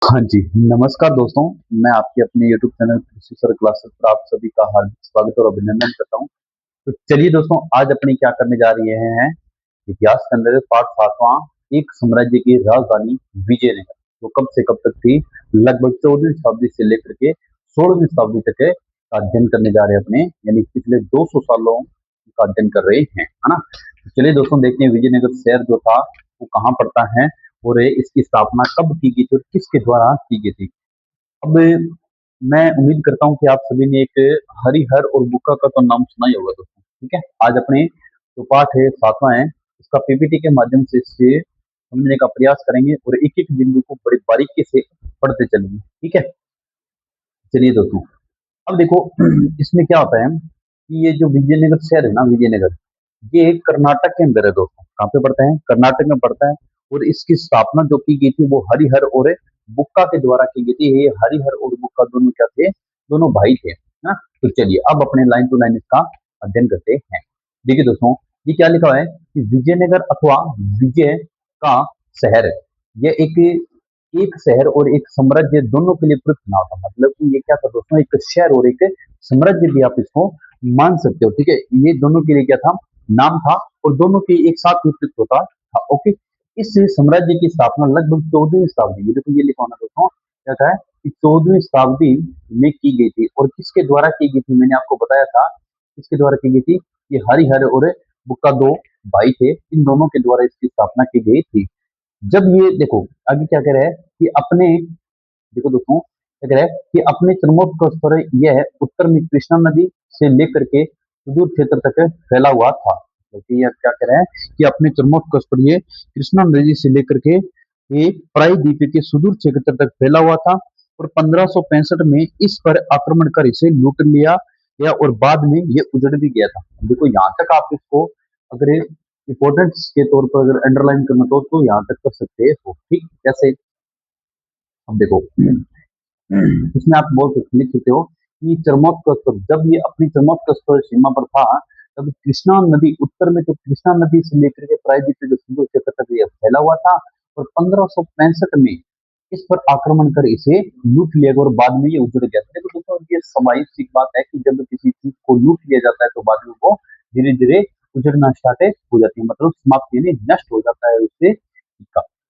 हाँ जी, नमस्कार दोस्तों। मैं आपके अपने यूट्यूब चैनल कृषि सर क्लासेस पर आप सभी का हार्दिक स्वागत और अभिनंदन करता हूँ। तो चलिए दोस्तों, आज अपनी क्या करने जा रहे हैं, इतिहास के अंदर पाठ 7वां, एक साम्राज्य की राजधानी विजयनगर, वो कब से कब तक थी, लगभग 14वीं शताब्दी से लेकर के 16वीं शताब्दी तक है, का अध्ययन करने जा रहे हैं अपने, यानी पिछले 200 सालों का अध्ययन कर रहे हैं, है ना। तो चलिए दोस्तों, देखते हैं विजयनगर शहर जो था वो कहाँ पड़ता है और इसकी स्थापना कब की गई थी और किसके द्वारा की गई थी। अब मैं उम्मीद करता हूँ कि आप सभी ने एक हरिहर और बुक्का का तो नाम सुना ही होगा दोस्तों। ठीक है, आज अपने जो पाठ है 7वां है, उसका पीपीटी के माध्यम से इससे समझने का प्रयास करेंगे और एक एक बिंदु को बड़ी बारीकी से पढ़ते चलेंगे। ठीक है, चलिए दोस्तों, अब देखो इसमें क्या होता है कि ये जो विजयनगर शहर है ना, विजयनगर, ये कर्नाटक के अंदर है दोस्तों। कहाँ पे पड़ता है? कर्नाटक में पड़ता है। और इसकी स्थापना जो की गई थी वो हरिहर और बुक्का के द्वारा की गई थी। ये हरिहर और बुक्का दोनों क्या थे? दोनों भाई थे ना। तो चलिए अब अपने लाइन टू लाइन इसका अध्ययन करते हैं। देखिए दोस्तों, ये क्या लिखा हुआ है कि विजयनगर अथवा विजय का शहर है। ये एक शहर और एक साम्राज्य दोनों के लिए प्रयुक्त नाम था। मतलब कि ये क्या था दोस्तों, एक शहर और एक साम्राज्य भी आप इसको मान सकते हो। ठीक है, ये दोनों के लिए क्या था? नाम था, और दोनों के एक साथ ही प्रयुक्त होता था। ओके, इस साम्राज्य की स्थापना लगभग 14वीं शताब्दी, ये देखो ये लिखा होना दोस्तों, क्या था कि 14वीं शताब्दी में की गई थी। और किसके द्वारा की गई थी? मैंने आपको बताया था किसके द्वारा की गई थी। ये हरिहर और बुक्का दो भाई थे, इन दोनों के द्वारा इसकी स्थापना की गई थी। जब ये देखो आगे क्या कह रहा है कि अपने, देखो दोस्तों क्या कह रहा है कि अपने चरमोत्कर्ष पर यह उत्तर में कृष्णा नदी से लेकर के सुदूर क्षेत्र तक फैला हुआ था। क्योंकि यह क्या कह रहा है कि अपने चरमोत्कर्ष पर ये कृष्णा नदी से लेकर के ये प्रायद्वीप के सुदूर क्षेत्र तक फैला हुआ था। और 1565 में इस पर आक्रमण कर इसे लूट लिया गया और बाद में ये उजड़ भी गया था। देखो यहाँ तक आप इसको अगर इंपॉर्टेंस के तौर पर अगर अंडरलाइन करना तो यहाँ तक कर सकते हो। ठीक, जैसे अब देखो इसमें आप बोल सकते लिख सकते हो कि चरमोत्कर्ष पर, जब ये अपनी चरमोत्कर्ष पर सीमा पर था, तब कृष्णा नदी उत्तर में, तो कृष्णा नदी से लेकर के प्रायद्वीप के सुदूर क्षेत्र तक ये फैला हुआ था। और 1565 में इस पर आक्रमण कर इसे लूट लिया गया और बाद में ये उजड़ गया था। देखो दोस्तों, ये स्वाभाविक सी बात है कि जब किसी चीज को लूट लिया जाता है तो बाद में वो धीरे धीरे उजड़ना स्टार्ट हो जाती है, मतलब समाप्त यानी नष्ट हो जाता है उससे।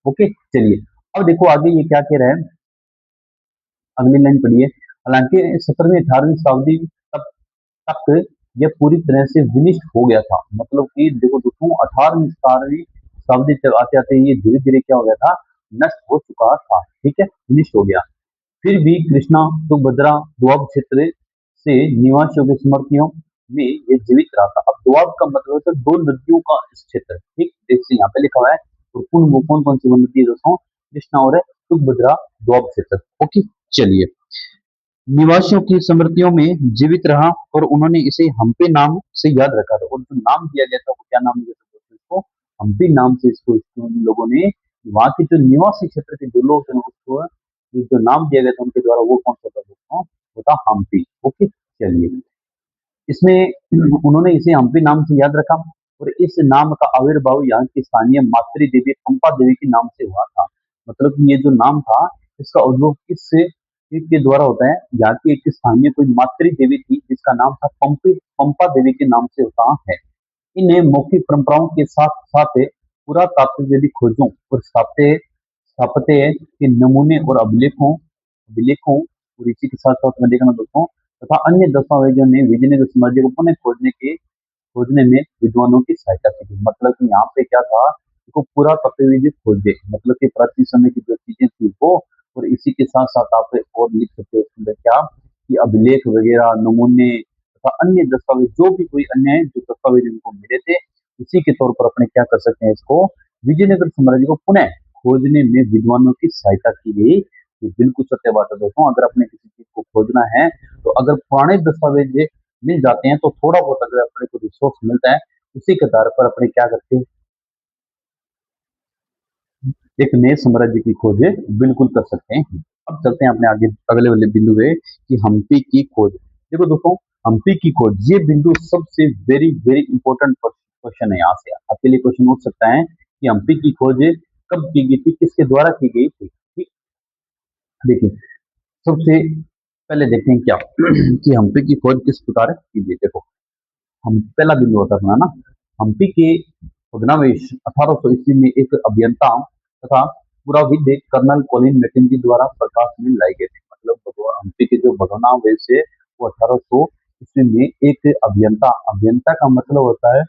ओके, चलिए अब देखो आगे ये क्या कह रहा है, अगली लाइन पढ़िए। हालांकि 17वीं 18वीं शताब्दी तक तक यह पूरी तरह से विनिष्ट हो गया था। मतलब कि देखो दोस्तों, 18वीं 17वीं शताब्दी तक आते आते ये धीरे धीरे क्या हो गया था? नष्ट हो चुका था। ठीक है, विनिष्ट हो गया। फिर भी कृष्णा तुंगभद्रा दोआब क्षेत्र से निवासियों के समर्थियों में ये जीवित रहा था। अब दोआब का मतलब है दो नदियों का इस क्षेत्र। ठीक, जैसे यहाँ पे लिखा हुआ है। और कौन कौन सी वो नदी है दोस्तों? कृष्णा और तुंगभद्रा दोआब क्षेत्र। ओके, चलिए, निवासियों की स्मृतियों में जीवित रहा और उन्होंने इसे हम्पी नाम से याद रखा था। और जो नाम दिया गया था वो क्या नाम दिया था दोस्तों? इसको हम्पी नाम से इसको इन लोगों ने, वहां के जो निवासी क्षेत्र के जो लोग थे उसको ये जो नाम दिया गया था उनके द्वारा, वो कौन सा था दोस्तों? वो था हम्पी। ओके, चलिए, इसमें उन्होंने इसे हम्पी नाम से याद रखा। और इस नाम का आविर्भाव यहाँ की स्थानीय मातृ देवी पंपा देवी के नाम से हुआ था। मतलब कि ये जो नाम था इसका उद्भव किस चीज के द्वारा होता है? यहाँ की एक स्थानीय कोई मातृ देवी थी जिसका नाम था पंपा देवी के नाम से होता है। इन्हें मौखिक परंपराओं के साथ साथ पुरातात्विक खोजों और स्थापत्य के नमूने और अभिलेखों अभिलेखों और इसी के साथ साथ में देखना दोस्तों तथा अन्य दस्तावेजों ने विजयनगर साम्राज्य को पुनः खोजने में विद्वानों की सहायता की थी। मतलब कि यहाँ पे क्या था, इसको पूरा तत्वविद खोजे, मतलब कि प्राचीन समय की जो चीजें थी वो। और इसी के साथ साथ आप और लिख सकते हो इसके अंदर क्या, कि अभिलेख वगैरह नमूने तथा अन्य दस्तावेज, जो भी कोई अन्य जो दस्तावेज इनको मिले थे, उसी के तौर पर अपने क्या कर सकते हैं, इसको विजयनगर साम्राज्य को पुनः खोजने में विद्वानों की सहायता की गई। ये बिल्कुल सत्य बात है दोस्तों। अगर अपने किसी चीज को खोजना है तो अगर पुराने दस्तावेज मिल जाते हैं तो थोड़ा बहुत अगर अपने को रिसोर्स मिलता है, उसी के आधार पर अपने क्या करते हैं, एक नए साम्राज्य की खोज बिल्कुल कर सकते हैं। अब चलते हैं अपने आगे अगले वाले बिंदु पे कि हम्पी की खोज। देखो दोस्तों, हम्पी की खोज, ये बिंदु सबसे वेरी वेरी इंपॉर्टेंट क्वेश्चन है। यहाँ से आपके लिए क्वेश्चन उठ सकता है कि हम्पी की खोज कब की गई थी, किसके द्वारा की गई थी। ठीक, देखिए, सबसे पहले देखते हैं क्या कि हम्पी की खोज किस प्रकार की गई। देखो, हम पहला बिंदु होता था ना, हम्पी के भग्नावशेष 1800 ईस्वी में एक अभियंता तथा पुराविद कर्नल कॉलिन मैकेंजी द्वारा प्रकाश में लाई गए थे। मतलब हम्पी के जो भग्नावशेष है वो 1800 ईस्वी में एक अभियंता, अभियंता का मतलब होता है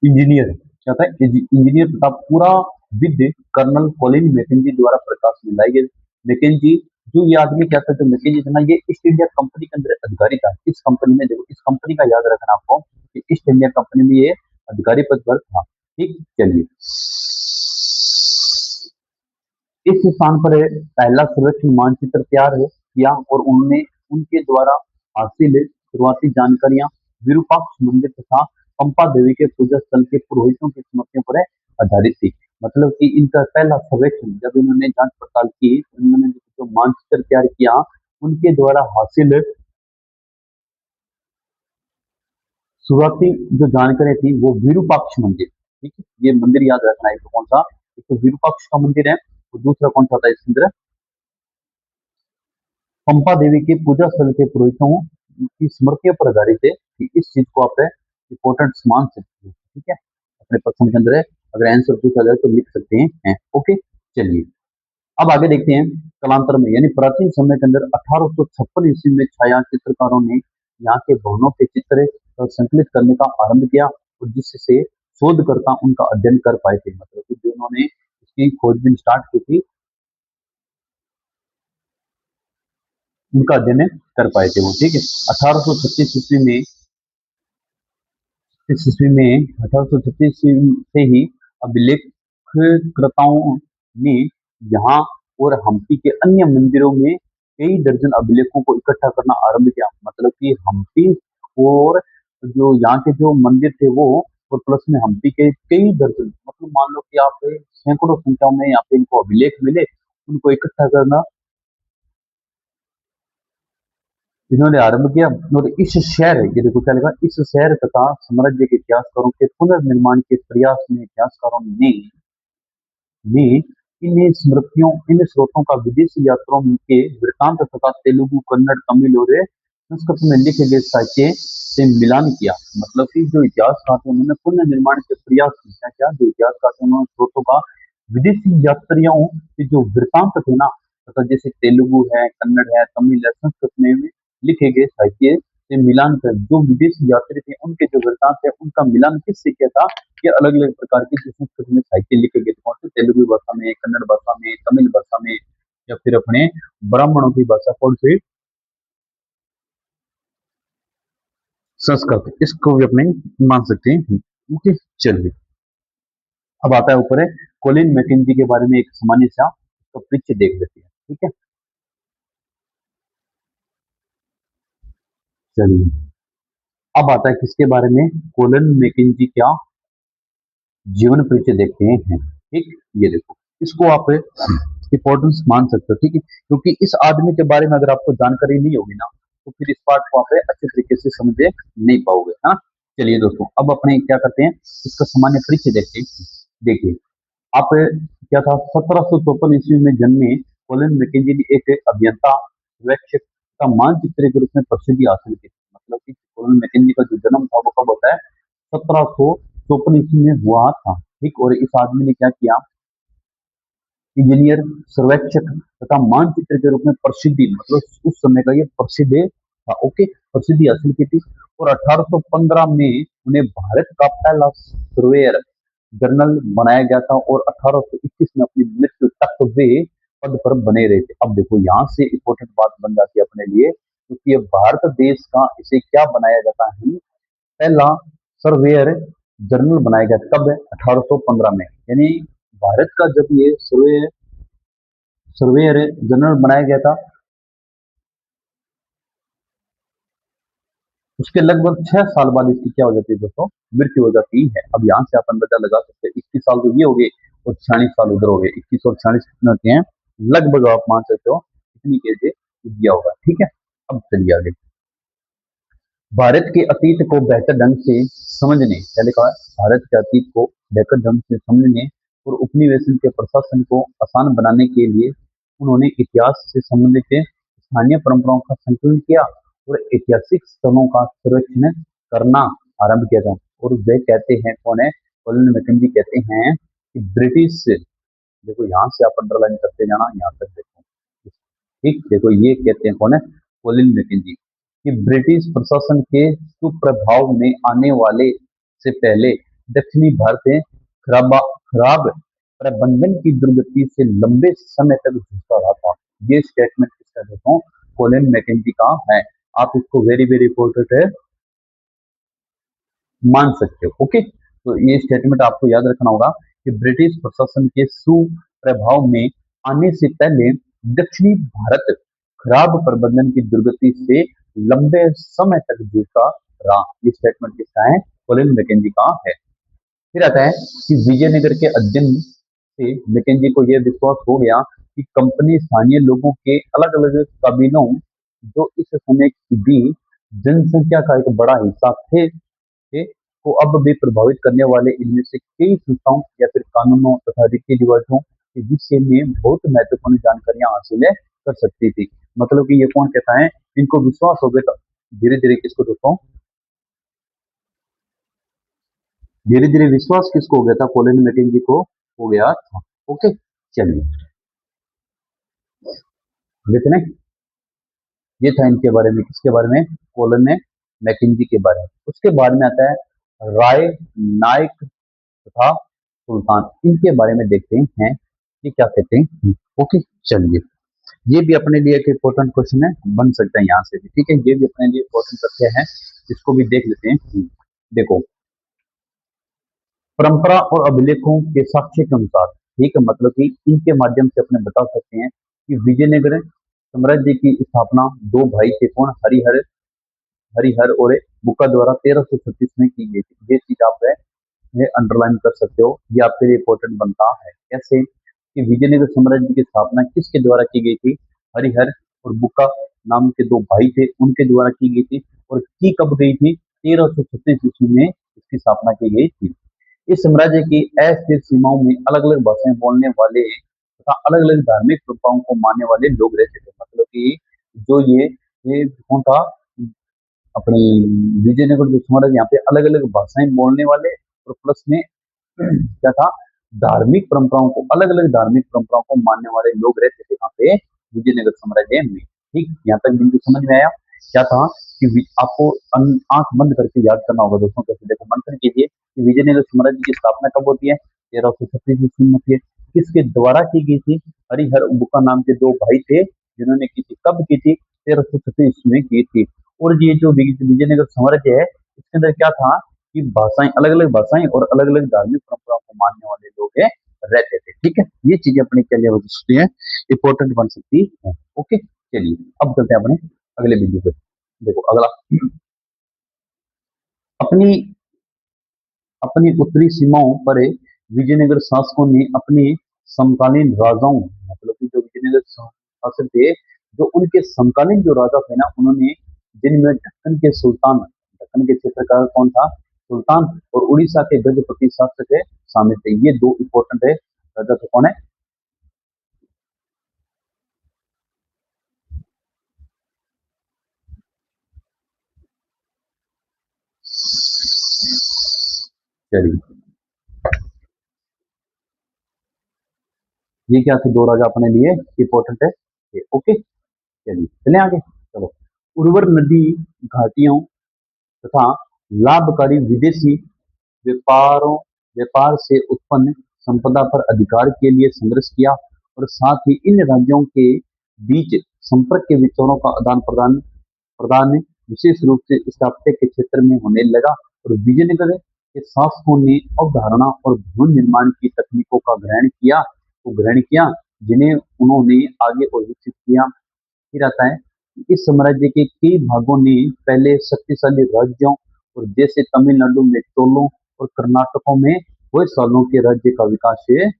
इंजीनियर, क्या था इंजीनियर तथा पूरा विद कर्नल कॉलिन मैकेंजी द्वारा प्रकाश में लाई गई। मैकेंजी, जो ये आदमी क्या था, जो मैकेंजी था ना, ये ईस्ट इंडिया कंपनी के अंदर अधिकारी था। इस कंपनी में, देखो इस कंपनी का याद रखना आपको कि ईस्ट इंडिया कंपनी में ये अधिकारी पद पर था। ठीक, चलिए, इस स्थान पर पहला सर्वेक्षण मानचित्र तैयार है किया और उन्होंने उनके द्वारा हासिल शुरुआती जानकारियां विरूपाक्ष मंदिर तथा पंपा देवी के पूजा स्थल के पुरोहितों की स्मृतियों पर आधारित थी। मतलब कि इनका पहला सर्वेक्षण जब इन्होंने जांच पड़ताल की, उन्होंने जो मानचित्र तैयार किया उनके द्वारा हासिल शुरुआती जो जानकारी थी वो विरूपाक्ष मंदिर। ठीक है, ये मंदिर याद रखना है। तो कौन सा, एक तो विरूपाक्ष का मंदिर है और दूसरा कौन सा था इसके अंदर, पंपा देवी के पूजा स्थल के पुरोहितों की स्मृतियों पर आधारित है। कि इस चीज को आप इंपॉर्टेंट मान सकते हैं। ठीक है, अपने प्रश्न के अंदर अगर आंसर पूछा जाए तो लिख सकते हैं। ओके, चलिए अब आगे देखते हैं। कालांतर में यानी प्राचीन समय के अंदर 1856 ईस्वी में छाया चित्रकारों ने यहाँ के भवनों के चित्र संकलित करने का आरंभ किया और जिससे शोधकर्ता उनका अध्ययन कर पाए थे। मतलब कि जो उन्होंने इसकी खोजबीन स्टार्ट की थी उनका अध्ययन कर पाए थे वो। ठीक है, 1836 ईस्वी में इस ईस्वी में 1836 से ही अभिलेखकर्ताओं ने यहाँ और हम्पी के अन्य मंदिरों में कई दर्जन अभिलेखों को इकट्ठा करना आरंभ किया। मतलब कि हम्पी और जो यहाँ के जो मंदिर थे वो, और प्लस में हम्पी के कई दर्जन, मतलब मान लो कि आप सैकड़ों संख्या में यहाँ पे इनको अभिलेख मिले, उनको इकट्ठा करना इन्होंने आरंभ किया। और इस शहर, ये देखो क्या लिखा, इस शहर तथा साम्राज्य के इतिहासकारों के पुनर्निर्माण के प्रयास में इतिहासकारों ने इन स्मृतियों, इन स्रोतों का विदेशी यात्रियों के वृत्तांत तथा तेलुगु, कन्नड़, तमिल और संस्कृत में लिखे गए साहित्य से मिलान किया। मतलब कि जो इतिहासकार थे उन्होंने पुनर्निर्माण के प्रयास किया। क्या, जो इतिहासकार थे उन्होंने स्रोतों का विदेशी यात्रियों के जो वृत्तांत थे ना, मतलब जैसे तेलुगु है, कन्नड़ है, तमिल है, संस्कृत में लिखे गए साहित्य से मिलान कर जो विदेशी यात्री थे उनके जो वृत्तांत है उनका मिलान किससे किया था, कि अलग अलग प्रकार के जो संस्कृत में साहित्य लिखे गए थे, कौन से, तेलुगु भाषा में, कन्नड़ भाषा में, तमिल भाषा में, या फिर अपने ब्राह्मणों की भाषा कौन सी, संस्कृत, इसको भी अपने मान सकते हैं। ओके, चलिए अब आता है ऊपर है कोलिन मैकेंजी के बारे में एक सामान्य सा तो परिचय देख लेते हैं। ठीक है, चलिए अब आता है किसके बारे में, कोलिन मैकेंजी क्या जीवन परिचय देखते हैं। ठीक, ये देखो, इसको आप इंपॉर्टेंस मान सकते हो। ठीक है, क्योंकि इस आदमी के बारे में अगर आपको जानकारी नहीं होगी ना तो फिर इस पार्ट को आप अच्छे तरीके से समझे नहीं पाओगे। हाँ, चलिए दोस्तों अब अपने क्या करते हैं, इसका सामान्य परिचय देखते हैं। देखिए, आप क्या था, 1754 ईस्वी में जन्मे कोलिन मैकेंजी ने एक अभियंता सर्वेक्षक का मानचित्र के रूप में प्रसिद्धि हासिल की। मतलब कि कोलिन मैकेंजी का जो जन्म था वो कब होता है, 1754 ईस्वी में हुआ था। ठीक, और इस आदमी ने क्या किया, इंजीनियर, सर्वेक्षक तथा मानचित्र के रूप में प्रसिद्धि, मतलब उस समय का ये प्रसिद्ध था। ओके, प्रसिद्धि हासिल की थी और 1815 में उन्हें भारत का पहला सर्वेयर जनरल बनाया गया था और 1821 में अपनी मृत्यु तक वे पद पर बने रहे थे। अब देखो यहाँ से इंपॉर्टेंट बात बन जाती है अपने लिए, क्योंकि ये भारत देश का इसे क्या बनाया जाता है, पहला सर्वेयर जनरल बनाया गया कब, 1815 में। यानी भारत का जब ये सर्वेयर जनरल बनाया गया था उसके लगभग 6 साल बाद इसकी क्या हो जाती है दोस्तों, मृत्यु हो जाती है। अब यहाँ से आप अंदाजा लगा सकते हैं, 21 साल तो ये हो गए और 46 साल उधर हो गए, 21 और 46 कितने होते हैं, लगभग आप मान सकते हो इतनी एज दिया होगा। ठीक है, अब चलिए आगे। भारत के अतीत को बेहतर ढंग से समझने, क्या लिखा है, भारत के अतीत को बेहतर ढंग से समझने और उपनिवेशन के प्रशासन को आसान बनाने के लिए उन्होंने इतिहास से संबंधित स्थानीय परंपराओं का संकलन किया और ऐतिहासिक स्थलों का सर्वेक्षण करना आरंभ किया था। और वे कहते हैं, कौन है? कॉलिन मैकेंजी कहते हैं कि ब्रिटिश, देखो यहाँ से आप अंडरलाइन करते जाना, यहाँ तक देखो, ठीक, देखो ये कहते हैं, कौन है? कॉलिन मैकेंजी, कि ब्रिटिश प्रशासन के सुप्रभाव में आने वाले से पहले दक्षिणी भारत में खराब खराब प्रबंधन की दुर्गति से लंबे समय तक जूझता रहा था। ये स्टेटमेंट किसका देता हूँ? कॉलिन मैकेंजी का है। आप इसको वेरी वेरी इंपॉर्टेंट है, मान सकते हो। ओके, तो ये स्टेटमेंट आपको याद रखना होगा कि ब्रिटिश प्रशासन के सुप्रभाव में आने से पहले दक्षिणी भारत खराब प्रबंधन की दुर्गति से लंबे समय तक जूझता रहा। ये स्टेटमेंट किसका है? कॉलिन मैकेंजी का है। फिर आता है कि विजयनगर के अध्ययन से मैकेंजी को यह विश्वास हो गया कि कंपनी स्थानीय लोगों के अलग अलग कबीलों, जो इस समय की भी जनसंख्या का एक बड़ा हिस्सा थे को अब भी प्रभावित करने वाले इनमें से कई संस्थाओं या फिर कानूनों तथा रीति रिवाजों के विषय में बहुत महत्वपूर्ण जानकारियां हासिल कर सकती थी। मतलब कि ये कौन कहता है? इनको विश्वास हो गया था धीरे धीरे, किसको दोस्तों? धीरे धीरे विश्वास किसको हो गया था? कॉलिन मैकेंजी को हो गया था। ओके, चलिए लिखने, ये था इनके बारे में, किसके बारे में? कॉलिन मैकेंजी के बारे में। उसके बाद में आता है राय नायक तथा सुल्तान, इनके बारे में देखते हैं कि क्या कहते हैं। ओके, चलिए, ये भी अपने लिए एक इंपॉर्टेंट क्वेश्चन है, बन सकता है यहाँ से भी, ठीक है, ये भी अपने लिए इंपॉर्टेंट तथ्य है, इसको भी देख लेते हैं। देखो, परंपरा और अभिलेखों के साक्ष्य के अनुसार, ठीक है, मतलब कि इनके माध्यम से अपने बता सकते हैं कि विजयनगर साम्राज्य की स्थापना दो भाई थे, कौन? हरिहर हरिहर और बुक्का द्वारा 1336 में की गई थी। ये चीज आप ये अंडरलाइन कर सकते हो, ये आपके लिए इंपॉर्टेंट बनता है। कैसे? कि विजयनगर साम्राज्य की स्थापना किसके द्वारा की गई थी? हरिहर और बुक्का नाम के दो भाई थे, उनके द्वारा की गई थी। और की कब गई थी? 1336 ईस्वी में इसकी स्थापना की गई थी। इस साम्राज्य की अस्थिर सीमाओं में अलग अलग भाषाएं बोलने वाले तथा अलग अलग धार्मिक परंपराओं को मानने वाले लोग रहते थे। मतलब कि जो ये कौन था? अपनी विजयनगर जो साम्राज्य, यहाँ पे अलग अलग भाषाएं बोलने वाले और प्लस में क्या था? धार्मिक परंपराओं को, अलग अलग धार्मिक परंपराओं को मानने वाले लोग रहते थे यहाँ पे विजयनगर साम्राज्य में। ठीक, यहाँ तक बिल्कुल समझ में आया? क्या था कि आपको आंख बंद करके याद करना होगा दोस्तों। कैसे? देखो, मंथन कीजिए कि विजयनगर साम्राज्य की स्थापना कब होती है? 1336 ईस्वी में होती है। किसके द्वारा की गई थी? हरिहर बुक्का नाम के दो भाई थे, जिन्होंने की थी। कब की थी? 1336 ईस्वी में की थी। और ये जो विजयनगर साम्राज्य है, इसके अंदर क्या था कि भाषाएं, अलग अलग भाषाएं और अलग अलग धार्मिक परंपराओं को मानने वाले लोग है रहते थे। ठीक है, ये चीजें अपने के लिए हो सकती है, इंपॉर्टेंट बन सकती है। ओके, चलिए अब चलते हैं अपने अगले वीडियो पे। देखो अगला, अपनी अपनी उत्तरी सीमाओं पर विजयनगर शासकों ने अपने समकालीन राजाओं, मतलब कि जो विजयनगर शासक थे, जो उनके समकालीन जो राजा थे ना, उन्होंने, जिनमें दक्कन के सुल्तान, दक्कन के क्षेत्र का कौन था? सुल्तान, और उड़ीसा के गजपति शासक है शामिल थे। ये दो इंपॉर्टेंट है राजा। तो कौन है? चलिए, ये क्या थे? दो राजा अपने लिए इंपॉर्टेंट है। ओके, चलिए चले आगे। चलो, उर्वर नदी घाटियों तथा लाभकारी विदेशी व्यापारों व्यापार से उत्पन्न संपदा पर अधिकार के लिए संघर्ष किया, और साथ ही इन राज्यों के बीच संपर्क के विचारों का आदान प्रदान प्रदान विशेष रूप से स्थापत्य के क्षेत्र में होने लगा। और विजयनगर के शासकों ने अवधारणा और भवन निर्माण की तकनीकों का ग्रहण किया, जिन्हें उन्होंने आगे और विकसित किया। फिर आता है, इस साम्राज्य के कई भागों ने पहले शक्तिशाली राज्यों और जैसे तमिलनाडु में चोलों और कर्नाटकों में होयसालों के राज्य का विकास है,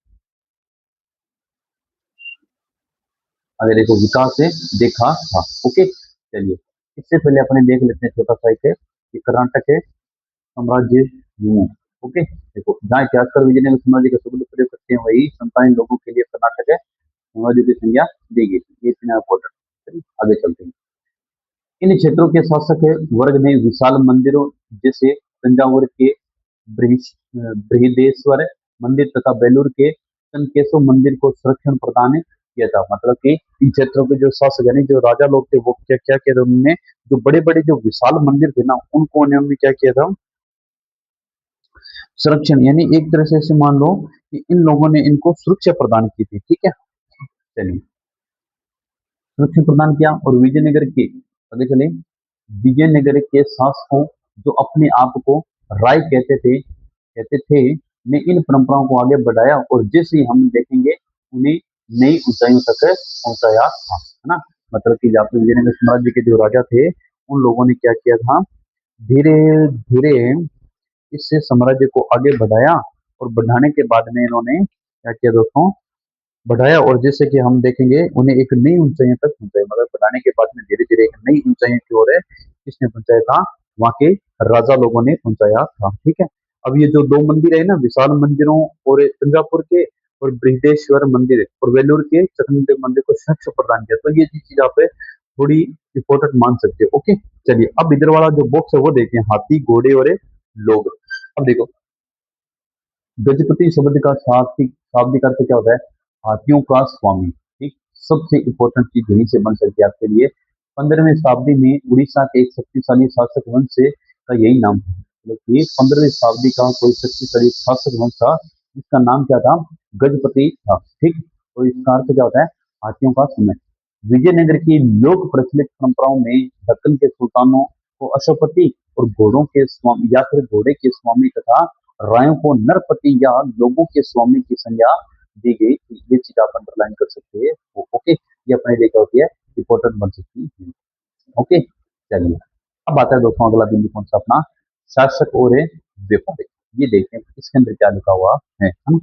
अगर देखो विकास है देखा था। ओके, चलिए, इससे पहले अपने देख लेते हैं छोटा सा एक है कि कर्नाटक है साम्राज्य। ओके, देखो जहाँ इतिहासकार विजयनगर साम्राज्य का शब्द प्रयोग करते हैं वही संतान लोगों के लिए कर्नाटक है साम्राज्य की संज्ञा दी गई थी। ये इतना इम्पोर्टेंट। आगे चलते हैं। इन क्षेत्रों के शासक वर्ग ने विशाल मंदिरों जैसे तंजावुर के बृहदेश्वर मंदिर तथा बेलूर के चनकेश्वर मंदिर को संरक्षण प्रदान किया था। मतलब कि इन क्षेत्रों के जो शासक यानी जो राजा लोग थे वो क्या क्या किया था उन्होंने, जो बड़े बड़े जो विशाल मंदिर थे ना उनको उन्होंने क्या किया था, संरक्षण यानी एक तरह से ऐसे मान लो कि इन लोगों ने इनको सुरक्षा प्रदान की थी। ठीक है, चलिए सुरक्षा प्रदान किया। और विजयनगर के आगे चले, विजयनगर के शासकों जो अपने आप को राय कहते थे ने इन परंपराओं को आगे बढ़ाया और जैसे ही हम देखेंगे उन्हें नई ऊंचाइयों तक पहुंचाया था, है ना। मतलब कि जहाँ पे विजयनगर साम्राज्य के जो राजा थे उन लोगों ने क्या किया था, धीरे धीरे इससे साम्राज्य को आगे बढ़ाया और बढ़ाने के बाद में इन्होंने क्या किया दोस्तों, बढ़ाया और जैसे कि हम देखेंगे उन्हें एक नई ऊंचाइयों तक पहुंचाया। मतलब बढ़ाने के बाद में धीरे धीरे एक नई ऊंचाइयों की ओर है किसने पहुंचाया था, वहां के राजा लोगों ने पहुंचाया था। ठीक है, अब ये जो दो मंदिर है ना विशाल मंदिरों और तंजापुर के और बृहदेश्वर मंदिर और वेलूर के चक्रमंदिर मंदिर को संरक्षण प्रदान किया, तो ये चीज आप थोड़ी इंपॉर्टेंट मान सकते हो। ओके, चलिए अब इधर वाला जो बॉक्स है वो देखते हैं, हाथी घोड़े और लोग। अब देखो गजपति शब्द का शाब्दिक शाब्दिक अर्थ क्या होता है, हाथियों का स्वामी। ठीक, सबसे इंपॉर्टेंट चीज यहीं से बन सकती है आपके लिए। 15वीं शताब्दी में उड़ीसा के एक शक्तिशाली शासक वंश से का यही नाम था। मतलब ये 15वीं शताब्दी का कोई शक्तिशाली शासक वंश था जिसका नाम क्या था, गजपति था। ठीक, तो इसका अर्थ क्या होता है, हाथियों का समय। विजयनगर की लोक प्रचलित परंपराओं में दक्कन के सुल्तानों को अशोपति और घोड़ों के स्वामी या फिर घोड़े के स्वामी तथा रायों को नरपति या लोगों के स्वामी की संज्ञा दी गई थी। ये चीज आप अंडरलाइन कर सकते हैं। ओके, ये अपने लिए क्या होती है, इंपॉर्टेंट बन सकती है। ओके, चलिए अब आता है दोस्तों अगला बिंदु कौन सा अपना, शासक और व्यापारी। ये देखते हैं इसके अंदर क्या लिखा हुआ है हम।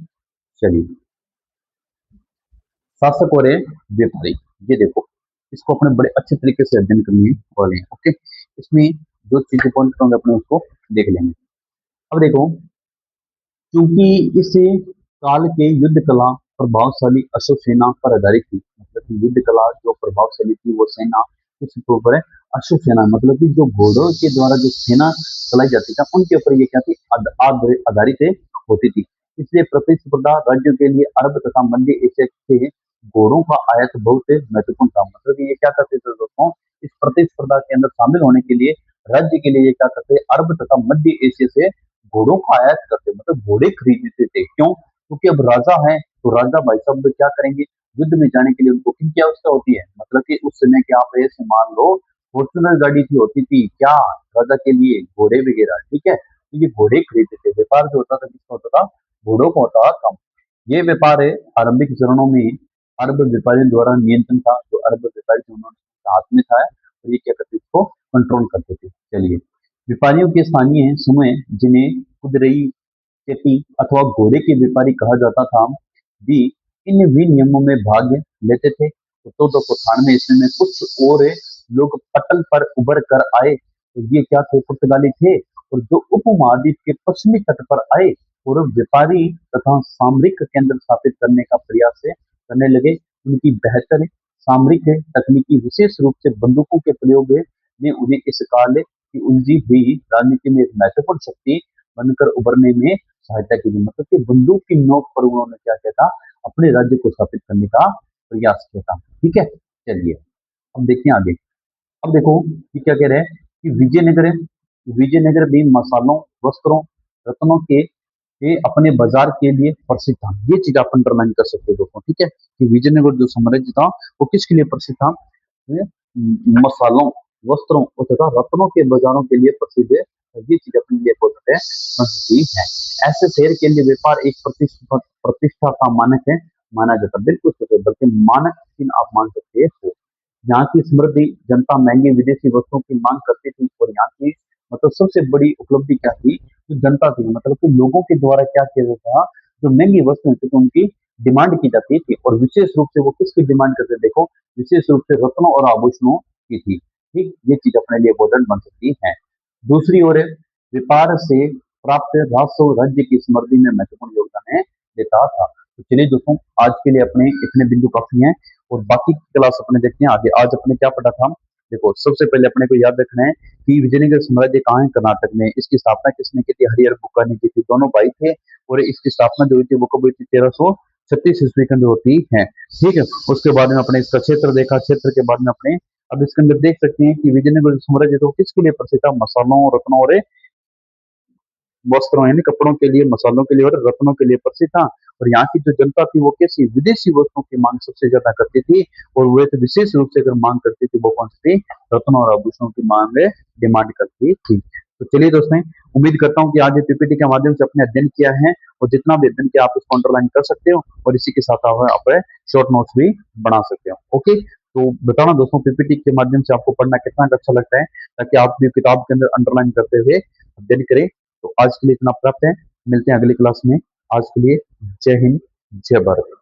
चलिए शासक और व्यापारी, ये देखो इसको अपने बड़े अच्छे तरीके से अध्ययन करने वाले हैं। ओके, इसमें जो चीजें पॉइंट होंगे अपने उसको देख लेंगे। अब देखो क्योंकि इस काल के युद्ध कला प्रभावशाली अशोक सेना पर आधारित थी। मतलब कि युद्ध कला जो प्रभावशाली थी वो सेना किसके ऊपर है, अशोक सेना। मतलब कि जो घोड़ों के द्वारा जो सेना चलाई जाती थी उनके ऊपर ये क्या थी, आधारित होती थी। इसलिए प्रतिस्पर्धा राज्यों के लिए अरब तथा मध्य एशिया से घोड़ों का आयात बहुत महत्वपूर्ण था। मतलब ये क्या करते थे दोस्तों, इस प्रतिस्पर्धा के अंदर शामिल होने के लिए राज्य के लिए ये क्या करते, अरब तथा मध्य एशिया से घोड़ों का आयात करते, मतलब घोड़े खरीदते थे। क्यों, क्योंकि अब राजा है तो राजा भाई साहब क्या करेंगे, युद्ध में जाने के लिए उनको किन की आवश्यकता होती है। मतलब कि उस समय के आप ऐसे मान लो फॉर्चुनर गाड़ी थी होती थी क्या, राजा के लिए घोड़े वगैरह। ठीक है, तो ये घोड़े खरीदते थे। व्यापार जो होता था किसका होता था, घोड़ों का होता था। ये व्यापार है आरंभिक चरणों में अरब व्यापारियों द्वारा नियंत्रण था। जो अरब व्यापारी थे उन्होंने हाथ में था और ये क्या करते इसको कंट्रोल करते थे। चलिए व्यापारियों के स्थानीय समूह जिन्हें कुदरई खेती अथवा घोड़े के व्यापारी कहा जाता था भी इन विनियमों में भाग लेते थे। तो 1498 ईस्वी में कुछ और लोग पटल पर उभर कर आए, तो ये क्या थे, पुर्तगाली थे। और जो उपमहाद्वीप के पश्चिमी तट पर आए और व्यापारी तथा सामरिक केंद्र स्थापित करने का प्रयास करने लगे। उनकी बेहतर सामरिक तकनीकी विशेष रूप से बंदूकों के प्रयोग ने उन्हें इस काल की उलझी हुई राजनीति में एक महत्वपूर्ण शक्ति बनकर उभरने में सहायता की। मतलब कि बंदूक की नोक पर उन्होंने क्या किया था, अपने राज्य को स्थापित करने का प्रयास किया था। ठीक है, चलिए अब देखते हैं आगे। अब देखो कि क्या कह रहे हैं कि विजयनगर भी मसालों वस्त्रों रत्नों के अपने बाजार के लिए प्रसिद्ध था। ये चीज आप अंडरलाइन कर सकते हो दोस्तों। ठीक है, कि विजयनगर जो साम्राज्य था वो किसके लिए प्रसिद्ध था, मसालों वस्त्रों तथा रत्नों के बाजारों के लिए प्रसिद्ध है। ये चीज अपने लिए बहुत है है। ऐसे शहर के लिए व्यापार एक प्रतिष्ठा का मानक है माना जाता है। बिल्कुल सही, बल्कि मानक चिन्ह आप मान सकते हो। यहाँ की समृद्धि जनता महंगी विदेशी वस्तुओं की मांग करती थी और यहाँ की मतलब सबसे बड़ी उपलब्धि क्या थी, जो जनता थी। मतलब कि लोगों के द्वारा क्या किया जाता था, जो महंगी वस्तुएं थी तो उनकी डिमांड की जाती थी। और विशेष रूप से वो किसकी डिमांड करते, देखो विशेष रूप से रत्नों और आभूषणों की थी। ठीक, ये चीज अपने लिए इम्पोर्टेंट बन सकती है। दूसरी ओर व्यापार से प्राप्त राजस्व राज्य की समृद्धि में महत्वपूर्ण योगदान देता था। तो चलिए दोस्तों, आज के लिए अपने इतने बिंदु काफी हैं और बाकी की क्लास अपने देखते हैं आगे। आज अपने क्या पढ़ा था, देखो सबसे पहले अपने को याद रखना है कि विजयनगर साम्राज्य कहाँ है, कर्नाटक में। इसकी स्थापना किसने की थी, हरिहर बुक्का ने की थी। दोनों भाई थे और इसकी स्थापना जो हुई थी वो कब हुई थी, 1336 ईस्वी के अंदर होती है। ठीक है, उसके बाद में अपने इसका क्षेत्र देखा, क्षेत्र के बाद में अपने अब इसके अंदर देख सकते हैं कि विजयनगर साम्राज्य तो किसके लिए प्रसिद्ध था, मसालों, रत्नों और वस्त्रों यानी कपड़ों के लिए, मसालों के लिए और रत्नों के लिए प्रसिद्ध था। और यहाँ की जो जनता थी वो कैसी, विदेशी वस्तुओं की मांग सबसे ज्यादा करती थी। और वो एक विशेष रूप से अगर मांग करती थी वो कौन सी थी, रत्नों और आभूषणों की मांग डिमांड करती थी। तो चलिए दोस्तों, उम्मीद करता हूँ कि आज ये पीपीटी के माध्यम से अपने अध्ययन किया है और जितना भी अध्ययन किया आप उसको अंडरलाइन कर सकते हो और इसी के साथ आप शॉर्ट नोट्स भी बना सकते हो। ओके, तो बताना दोस्तों पीपीटी के माध्यम से आपको पढ़ना कितना अच्छा लगता है, ताकि आप भी किताब के अंदर अंडरलाइन करते हुए अध्ययन करें। तो आज के लिए इतना प्राप्त है, मिलते हैं अगली क्लास में। आज के लिए जय हिंद, जय भारत।